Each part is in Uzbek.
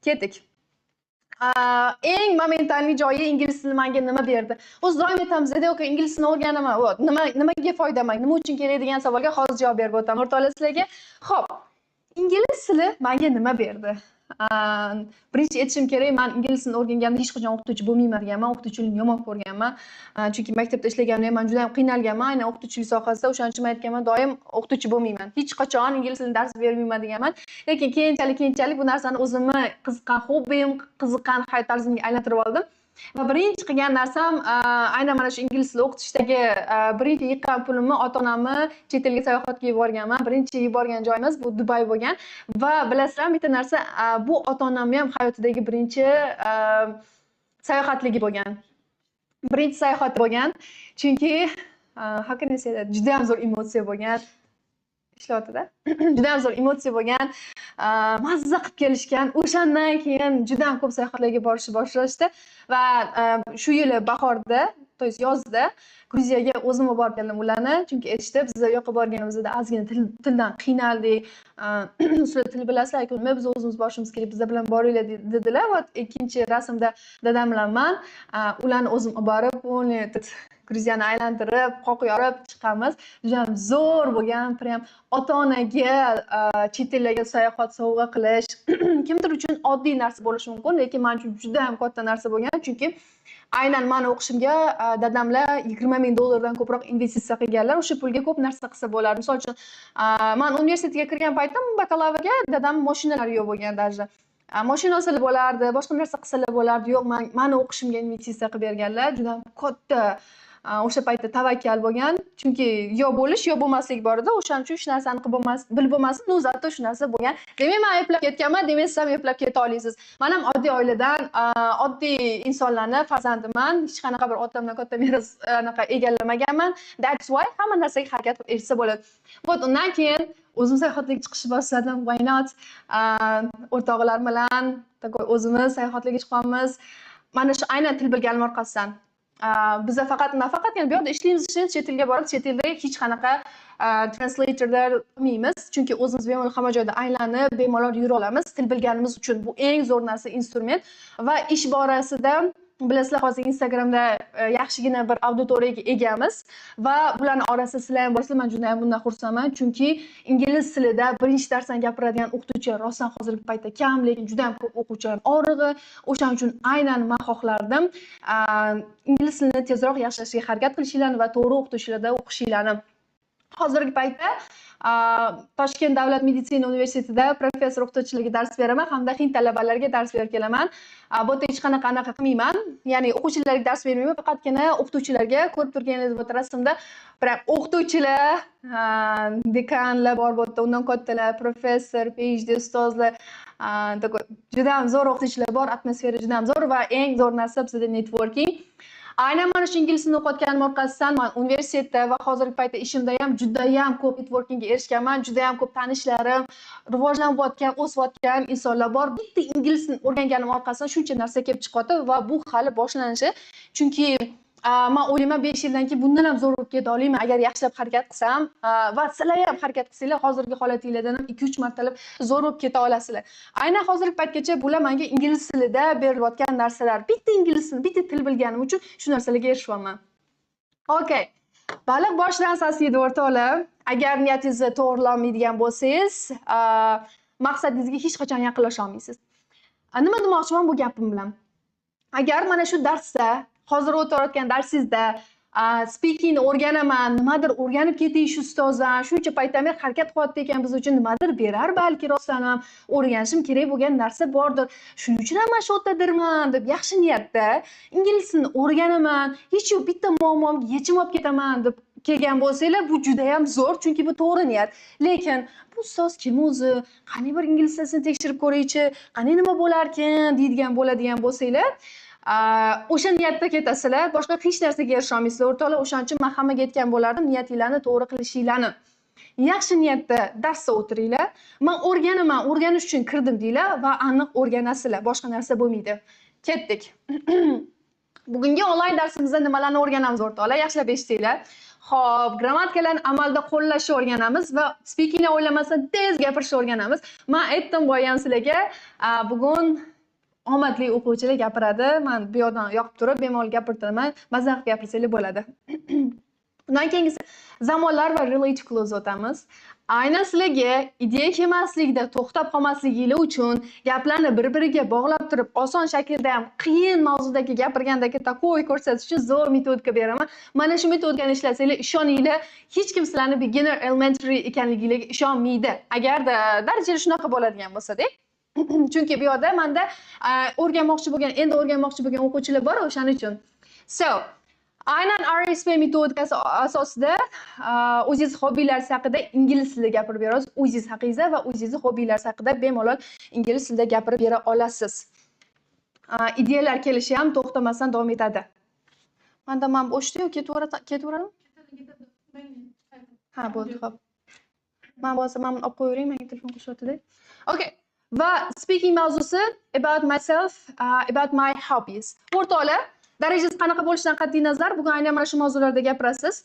Ketdik. Eng momentalniy joyi ingliz tili menga nima berdi? O'zi doim aytamiz, aka ingliz tilini o'rganaman. Nimaga foydamang? Nima uchun kerak degan savolga hozir javob berib o'taman o'rtoqlar sizlarga. Xo'p, ingliz tili menga nima berdi? Birinchi aytishim kerak, men ingliz tilini o'rganganimda hech qachon o'qituvchi bo'lmayman deganman. O'qituvchilikni yomon ko'rganman. Chunki maktabda ishlaganimda ham men juda ham qiynalganman. Aynan o'qituvchilik sohasida o'shaning uchun aytganman, doim o'qituvchi bo'lmayman. Hech qachon ingliz tilini dars bermayman deganman. Lekin keyinchalik bu narsani o'zimni qiziqqan hobbim, qiziqqan hayot tarzimga aylantirib oldim. Va birinchi qilgan narsam aynan mana shu ingliz tili o'qitishdagi birinchi yiqqan pulimni ota-onamni chet elga sayohatga yuborganman. Birinchi yuborgan joyimiz bu Dubay bo'lgan. Va bilasizlarmi, bitta narsa, bu ota-onamni ham hayotidagi birinchi sayohatligi bo'lgan. Birinchi sayohat bo'lgan. Chunki haqiqatdan juda ham zo'r emotsiya bo'lgan. Ishlayotdi-da. Juda ham zo'r emotsiya bo'lgan. Mazza qilib kelishgan. O'shandan keyin juda ham ko'p sayohatlarga borishni boshlashdi va shu yili bahorda, to есть yozda Gruziyaga o'zim borib keldim ularni. Chunki aytishdi, biz u yoqqa borganimizda ozgina tildan qiynaldik. Sizlar til bilasizlar, lekin biz o'zimiz borishimiz kerak, bizlar bilan boringlar dedilar. Va ikkinchi rasmda dadam bilan men ularni o'zim olib borib, Gruziyani aylantirib, qoq yorib chiqamiz. Juda ham zo'r bo'lgan, prям ota-onaga chet ellarga sayohat sovg'a qilish kimdir uchun oddiy narsa bo'lishi mumkin, lekin men uchun juda ham katta narsa bo'lgan, chunki aynan meni o'qishimga dadamlar $20,000 dan ko'proq investitsiya qilganlar. O'sha pulga ko'p narsa qilsa bo'lardi. Misol uchun, men universitetga kirgan paytim bakalavrga dadam mashinalari yo'q bo'lgan даже. Mashina olsalar bo'lardi, boshqa narsa qilsalar bo'lardi. Yo'q, meni o'qishimga investitsiya qilib berganlar. Juda ham katta o'sha paytda tavakkal bo'lgan. Chunki yo bo'lish, yo bo'lmaslik bor edi. O'shaning uchun hech narsani qilib bilib bo'lmasin, o'zatda shu narsa bo'lgan. Demak, men eplab ketganman, demak, siz ham eplab keta olasiz. Men ham oddiy oiladan, oddiy insonlarning farzandiman. Hech qanaqa bir otamdan katta meros anaqa egallamaganman. That's why hamma narsaga harakat qilib erishsa bo'ladi. Вот, undan keyin o'zim sayohatlarga chiqishni boshladim. Why not? O'rtoqlar bilan o'zimiz sayohatlarga chiqamiz. Mana shu aynan til bilganim orqasidan. Bizda nafaqat bu yerda ishlaymiz, chet elga borib, chet elda hech qanaqa translatorlar qilmaymiz. Chunki o'zimiz bemalol hamma joyda aylanib, bemalol yura olamiz. Til bilganimiz uchun bu eng zo'r narsa, instrument. Va ish borasida bilasizlar, hozir Instagramda yaxshigina bir auditoriyaga egamiz va bularning orasida sizlar ham borsizlar. Men juda ham bundan xursandman, chunki ingliz tilida birinchi darsdan gapiradigan o'qituvchilar rostdan hozirgi paytda kam, lekin juda ham ko'p o'quvchilar orig'i. O'shaning uchun aynan men xohlardim ingliz tilini tezroq yaxshilashga harakat qilishinglarni va to'g'ri o'qituvchilarda o'qishinglarni. Hozirgi paytda Toshkent davlat meditsina universitetida professor o'qituvchiligi dars beraman hamda hind talabalariga dars berib kelaman. Bu yerda hech qanaqa qilmayman. Ya'ni o'quvchilarga dars bermayman, faqatgina o'qituvchilarga. Ko'rib turganingiz bu rasmda o'qituvchilar, dekanlar bor bu yerda, undan kattalar, professor, PhD ustozlar, juda ham zo'r o'qituvchilar bor, atmosfera juda ham zo'r va eng zo'r narsa bizda networking. Aynan mana shu ingliz tilini o'qiyotganim orqasidan men universitetda va hozirgi paytda ishimda ham juda ham ko'p networkingga erishganman. Juda ham ko'p tanishlarim, rivojlanayotgan, o'sayotgan insonlar bor. Bitta ingliz tilini o'rganganim orqasidan shuncha narsa kelib chiqadi va bu hali boshlanishi. Chunki men o'ylayman 5 yildan keyin bundan ham zo'r bo'lib keta olaman agar yaxshilab harakat qilsam va sizlar ham harakat qilsanglar, hozirgi holatingizdan ham 2-3 martalab zo'r bo'lib keta olasizlar. Aynan hozirgi paytgacha bular menga ingliz tilida berilayotgan narsalar. Bitta ingliz tili, bitta til bilganim uchun shu narsalarga erishyapman. Okay. Baliq boshidan sasiydi o'rtoqlar. Agar niyatingizni to'g'rilamaydigan bo'lsangiz, maqsadingizga hech qachon yaqinlasha olmaysiz. Nima demoqchiman bu gapim bilan? Agar mana shu darsda hozir o'tayotgan darsingizda speakingni o'rganaman, nimadir o'rganib ketay shu ustozdan, shuncha paytdan beri harakat qilyapti ekan, biz uchun nimadir berar, balki rostdan ham o'rganishim kerak bo'lgan narsa bordir. Shuning uchun ham shu yerdadirman deb yaxshi niyatda ingliz tilini o'rganaman, hech yo'q bitta muammomga yechim olib ketaman deb kelgan bo'lsanglar, bu juda ham zo'r, chunki bu to'g'ri niyat. Lekin bu ustoz kim o'zi? Qani bir ingliz tilisini tekshirib ko'raychi, qani nima bo'larkan deydigan bo'lsanglar, o'sha niyatda ketasizlar, boshqa hech narsaga erisha olmaysizlar o'rtoqlar. O'shaning uchun men hammaga aytgan bo'lardim, niyatinglarni to'g'ri qilishinglarni. Yaxshi niyatda darsda o'tiringlar. Men o'rganaman, o'rganish uchun kirdim deylar va aniq o'rganasizlar. Boshqa narsa bo'lmaydi. Ketdik. Bugungi onlayn darsimizda nimalarni o'rganamiz o'rtoqlar? Yaxshilab eshitinglar. Xo'p, grammatikalarni amalda qo'llashni o'rganamiz va speakingni o'ylamasdan tez gapirishni o'rganamiz. Men aytdim boyam sizlarga, bugun omadli o'quvchilar gapiradi. Men bu yoqdan yoqib turib bemalol gapirtiraman. Maza qilib gapirsanglar bo'ladi. Undan keyingisi zamonlar va relative clause o'tamiz. Aynan sizlarga ideya kelmasligida to'xtab qolmasligingiz uchun gaplarni bir-biriga bog'lab turib, oson shaklda ham qiyin mavzudagi gapirgandagi takoy ko'rsatish uchun zo'r metodika beraman. Mana shu metodikani ishlasanglar, ishoninglar, hech kim sizlarni beginner elementary ekanligingizga ishonmaydi. Agarda darajada shunaqa bo'ladigan bo'lsa-da. Chunki bu yerda menda endi o'rganmoqchi bo'lgan o'quvchilar bor o'shaning uchun. So, aynan RSP metodikasi asosida o'zingiz hobbilaringiz haqida ingliz tilida gapirib berasiz. O'zingiz haqingizda va o'zingiz hobbilaringiz haqida bemalol ingliz tilida gapirib bera olasiz. Ideyalar kelishi ham to'xtamasdan davom etadi. Menda men bo'shdi-yu, ketaveradimi? Ha, bo'ldi, xo'p. Men bo'lsa men olib qo'yavering, menga telefon qilishyapti-da. Okay. Va speaking mavzusi about myself, about my hobbies. O'rtoqlar, darajasi qanaqa bo'lishidan qat'iy nazar, bugun aynan mana shu mavzularda gapirasiz.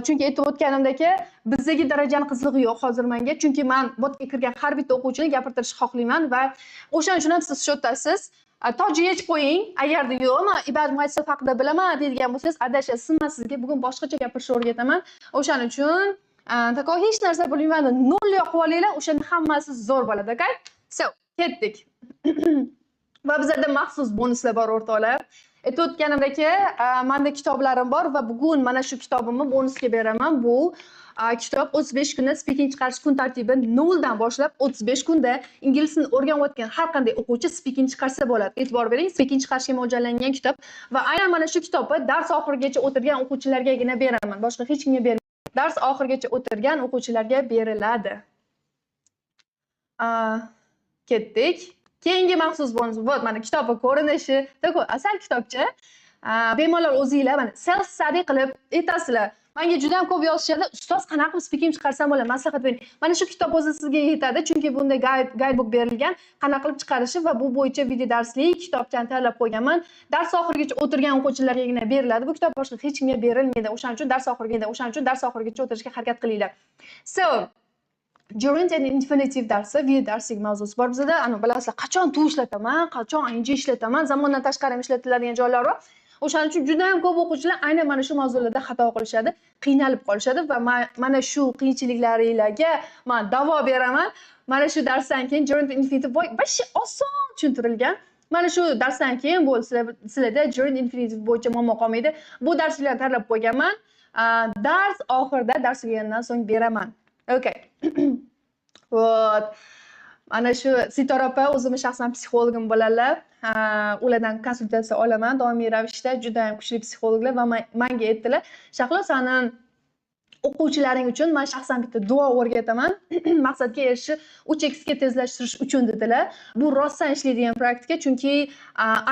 Chunki aytib o'tganimdek, bizdagi darajani qizig'i yo'q hozir menga. Chunki men botga kirgan har bitta o'quvchini gapirtirishni xohlayman va o'shaning uchun ham siz shu yerdasiz. Tojni yechib qo'ying. Agarda yo'q, men about myself haqida bilaman deydigan bo'lsangiz, adashasiz. Men sizga bugun boshqacha gapirishni o'rgataman. O'shaning uchun tako hech narsa bilmayman, nol yoqib olinglar, o'shanda hammasi zo'r bo'ladi, okay? So, ketdik. Va bizlarda maxsus bonuslar bor o'rtoqlar. Aytib o'tganimdek, menda kitoblarim bor va bugun mana shu kitobimni bonusga beraman. Bu kitob 35 kunda speaking chiqarish kun tartibi 0 dan boshlab 35 kunda ingliz tilini o'rganayotgan har qanday o'quvchi speaking chiqarsa bo'ladi. E'tibor bering, speaking chiqarishga mo'ljallangan kitob va aynan mana shu kitobni dars oxirigacha o'tirgan o'quvchilargagina beraman. Boshqa hech kimga bermayman. Dars oxirigacha o'tirgan o'quvchilarga beriladi. Ketdik. Keyingi maxsus bonus bu mana kitobning ko'rinishi, tako asal kitobcha. Bemalol o'zingizlar mana self study qilib aytasizlar. Menga juda ham ko'p yozishadi, ustoz qanaqa qilib speaking chiqarsam bo'ladi, maslahat bering. Mana shu kitob o'zi sizga yetadi, chunki bunda guidebook berilgan, qanaqa qilib chiqarishi va bu bo'yicha video darslik kitobchani tayyorlab qo'yganman. Dars oxirigacha o'tirgan o'quvchilargagina beriladi. Bu kitob boshqa hech kimga berilmaydi. O'shaning uchun dars oxirigacha o'tirishga harakat qilinglar. So, gerund and infinitive darsi, video darslik mavzusi bor bizda. Bilasizlar, qachon to ishlataman, qachon ing ishlataman, zamondan tashqari ham ishlatiladigan joylar bor. O'shaning uchun juda ham ko'p o'quvchilar aynan mana shu mavzularda xato qilishadi, qiynalib qolishadi va mana shu qiyinchiliklaringizga men davo beraman. Mana shu darsdan keyin gerund infinitive bo'yicha oson tushuntirilgan. Mana shu darsdan keyin bu sizlarda gerund infinitive bo'yicha muammo qolmaydi. Bu darslarni tayyorlab qo'yganman. Dars oxirida dars tugagandan so'ng beraman. Okay. Vot. Mana shu Sitora opa o'zim shaxsan psixologim bo'ladilar. Ulardan konsultatsiya olaman doimiy ravishda, juda ham kuchli psixologlar va menga aytdilar, "Shahlo, seni o'quvchilaring uchun men shaxsan bitta duo o'rgataman. Maqsadga erishish 3x ga tezlashtirish uchun" dedilar. Bu rostdan ishlaydigan praktika, chunki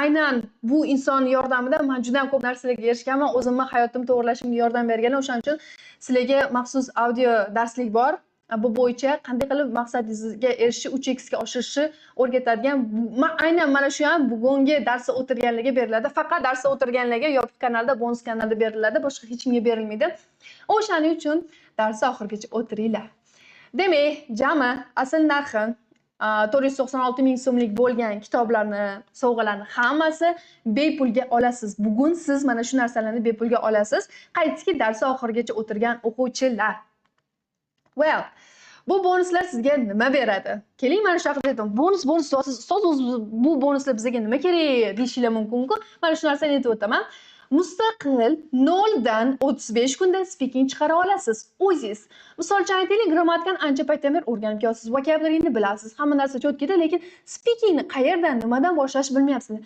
aynan bu inson yordamida men juda ham ko'p narsalarga erishganman. O'zimni hayotimni to'g'rilashimga yordam bergan. O'shaning uchun sizlarga maxsus audio darslik bor. Bu bo'yicha qanday qilib maqsadingizga erishish 3x ga oshirishni o'rgatadigan. Aynan mana shu ham bugungi darsda o'tirganlarga beriladi. Faqat darsda o'tirganlarga yoki kanalda, bonus kanalda beriladi, boshqa hech kimga berilmaydi. O'shaning uchun darsda oxirigacha o'tiringlar. Demak, jami asl narxi 496 ming so'mlik bo'lgan kitoblarni, sovg'alarni hammasi bepulga olasiz. Bugun siz mana shu narsalarni bepulga olasiz. Qaytiki darsda oxirigacha o'tirgan o'quvchilar. Well, bu bonuslar sizga nima beradi? Keling, mana shu haqida aytaman. Bonus, ustoz o'zi bu bonuslar bizga nima kerak deyishinglar mumkin-ku. Mana shu narsani aytib o'taman. Mustaqil 0 dan 35 kunda speaking chiqara olasiz. O'zingiz. Misol uchun aytaylik, grammatikani ancha paytdan beri o'rganib kelasiz, vokabularini bilasiz, hamma narsa cho'tkida, lekin speakingni qayerdan, nimadan boshlash bilmayapsizlar.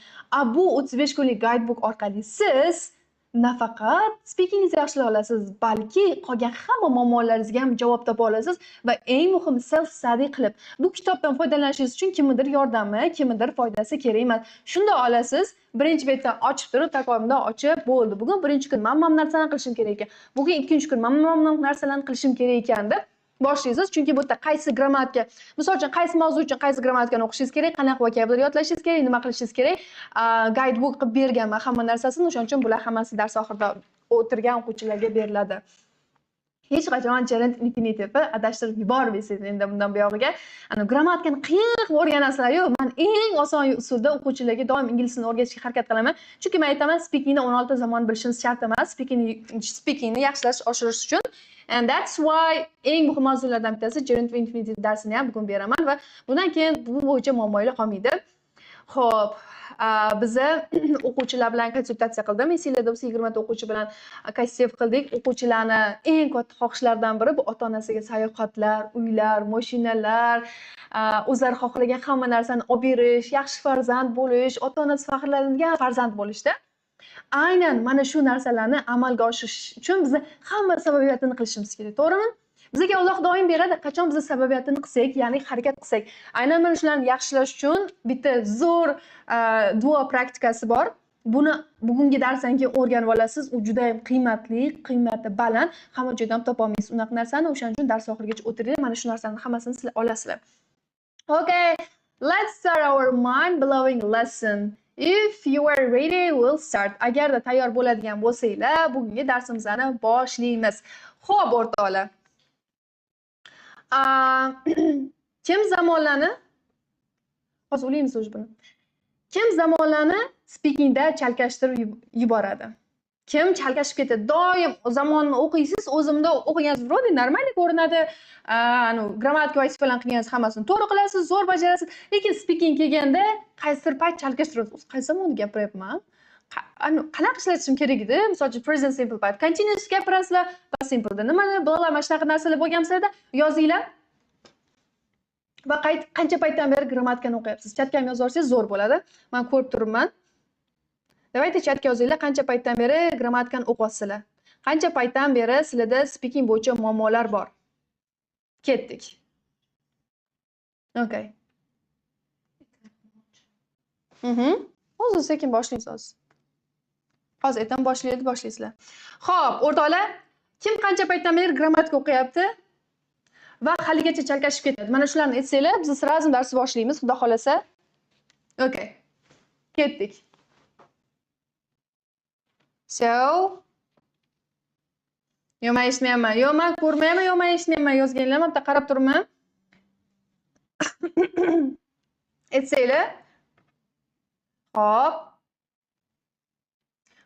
Bu 35 kunlik guidebook orqali siz nafaqat speakingingizni yaxshilay olasiz, balki qolgan hamma muammolaringizga ham javob topa olasiz va eng muhimi self study qilib bu kitobdan foydalanishingiz uchun kimnidir yordami, kimnidir foydasi kerak emas. Shunda olasiz, birinchi betdan ochib turib, takomda ochib, bo'ldi. Bugun birinchi kun men mana narsani qilishim kerak ekan. Bugun ikkinchi kun men mana narsalarni qilishim kerak ekan deb boshlaysiz. Chunki bu yerda qaysi grammatika, misol uchun qaysi mavzu uchun qaysi grammatikani o'qishingiz kerak, qanaqa vokabular yodlashingiz kerak, nima qilishingiz kerak, guidebook qilib berganman hamma narsasini. O'shaning uchun bular hammasi dars oxirida o'tirgan o'quvchilarga beriladi. hech qachon gerund infinitivni adashtirib yubormaysiz. Endi bundan buyog'iga grammatikani qiyin qilib o'rganasizlar-yu, men eng oson usulda o'quvchilarga doim ingliz tilini o'rgatishga harakat qilaman. Chunki men aytaman, speakingni 16 zamon bilishimiz shart emas, speakingni yaxshilash, oshirish uchun. And that's why eng muhim mavzulardan bittasi gerund infinitive darsini ham bugun beraman va bundan keyin bu bo'yicha muammolar qolmaydi. Xo'p, biza o'quvchilar bilan konsultatsiya qildim. Syllabus 20 ta o'quvchi bilan konsultatsiya qildik. O'quvchilarni eng katta xohishlaridan biri bu ota-onasiga sayohatlar, uylar, mashinalar, o'zlari xohlagan hamma narsani olib berish, yaxshi farzand bo'lish, ota-onasi faxrlanadigan farzand bo'lishda. Aynan mana shu narsalarni amalga oshirish uchun biz hamma sababiyatini qilishimiz kerak, to'g'rimi? Bizga Alloh doim beradi, qachon biz sababiyatini qilsak, ya'ni harakat qilsak. Aynan mana shularni yaxshilash uchun bitta zo'r duo praktikasi bor. Buni bugungi darsdan keyin o'rganib olasiz. U juda ham qiymatli, qiymati baland. Hamma joydan topa olmaysiz unaqa narsani. O'shaning uchun dars oxirigacha o'tiring. Mana shu narsalarni hammasini sizlar olasizlar. Okay, let's start our mind-blowing lesson. If you are ready, we'll start. Agarda tayyor bo'ladigan bo'lsanglar, bugungi darsimizni boshlaymiz. Xo'p, o'rtoqlar. Kim zamonlarni hozir o'ylaymiz buni. Kim zamonlarni speakingda chalkashtirib yuboradi? Kim chalkashib ketadi? Doim zamonni o'qiysiz, o'zimda o'qiganingiz vроде нормально ko'rinadi. Grammatik va bilan qilganingiz hammasini to'g'ri qilasiz, zo'r bajarasiz. Lekin speaking kelganda qaysidir payt chalkashtirasiz. Qaysi zamonni gapiryapman? Qanaqa ishlatishim kerak edi? Masalan, present simple payt. Continuous gapirasizlar, past simple'da. Nimani bilalar, mana shunaqa narsalar bo'lgansa-da, yozinglar. Va qancha paytdan beri grammatikani o'qiyapsiz? Chatga ham yozib olsangiz zo'r bo'ladi. Men ko'rib turibman. Davayda chatga yozinglar, qancha paytdan beri grammatikani o'qiyapsizlar? Qancha paytdan beri sizlarda speaking bo'yicha muammolar bor? Ketdik. Okay. Hozir sekin boshlaymiz hozir. Hozir aytam boshlaysizlar. Xo'p, o'rtoqlar, kim qancha paytdan beri grammatika o'qiyapti va haligacha chalkashib ketadi? Mana shularni aytsanglar, biz sразу darsni boshlaymiz, xudo xolasa. Okay. Ketdik. So, men eshitmayapman. Yo'q, men ko'rmayapman, yo'q, men eshitmayapman yozganlar, men bitta qarab turibman. Aytsanglar. Xo'p.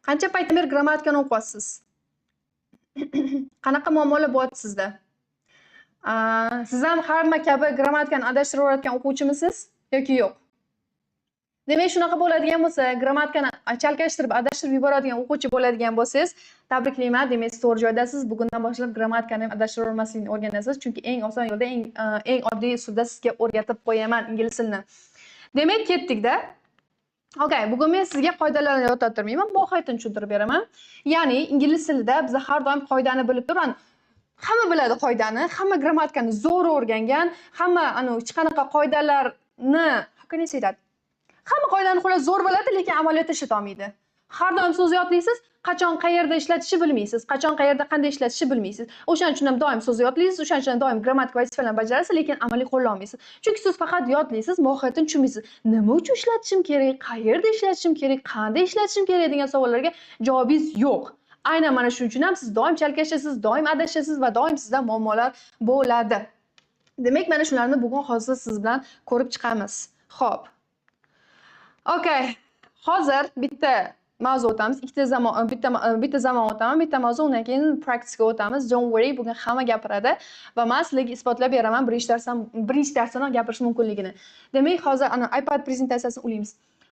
Qancha paytdan beri grammatikani o'qiyapsiz? Qanaqa muammolar bo'lyapti sizda? Siz ham hamma kabi grammatikani adashtirib o'rgatgan o'quvchimisiz yoki yo'q? Demak, shunaqa bo'ladigan bo'lsa, grammatikani chalkashtirib, adashtirib yuboradigan o'quvchi bo'ladigan bo'lsangiz, tabriklayman, demak, siz to'g'ri joydasiz. Bugundan boshlab grammatikani ham adashtirib olmaslikni o'rganasiz, chunki eng oson yo'lda, eng oddiy usulda sizga o'rgatib qo'yaman ingliz tilini. Demak, ketdik-da. Okay, bugun men sizga qoidalarni o'rgatib turmayman, mohiyatini tushuntirib beraman. Ya'ni ingliz tilida biz har doim qoidani bilib turamiz. Hamma biladi qoidani, hamma grammatikani zo'r o'rgangan, hamma hech qanaqa qoidalarni, qanday aytadi? Hamma qoidani xolos zo'r biladi, lekin amaliyotda ishlata olmaydi. Har doim so'z yodlaysiz, qachon qayerda ishlatishni bilmaysiz, qachon qayerda qanday ishlatishni bilmaysiz. O'shaning uchun ham doim so'z yodlaysiz, o'shaning uchun ham doim grammatik vazifalarni bajarasiz, lekin amaliy qo'lla olmaysiz. Chunki siz faqat yodlaysiz, mohiyatini tushunmaysiz. Nima uchun ishlatishim kerak, qayerda ishlatishim kerak, qanday ishlatishim kerak degan savollarga javobingiz yo'q. Aynan mana shuning uchun ham siz doim chalkashasiz, doim adashasiz va doim sizda muammolar bo'ladi. Demak, mana shularni bugun hozir siz bilan ko'rib chiqamiz. Xo'p. Okay. Hozir bitta mavzu o'tamiz, bitta zamon o'taman, bitta mavzu, undan keyin praktikaga o'tamiz. Don't worry, bugun hamma gapiradi va men sizlarga isbotlab beraman birinchi darsdan gapirish mumkinligini. Demak, hozir iPad prezentatsiyasini o'ylaymiz.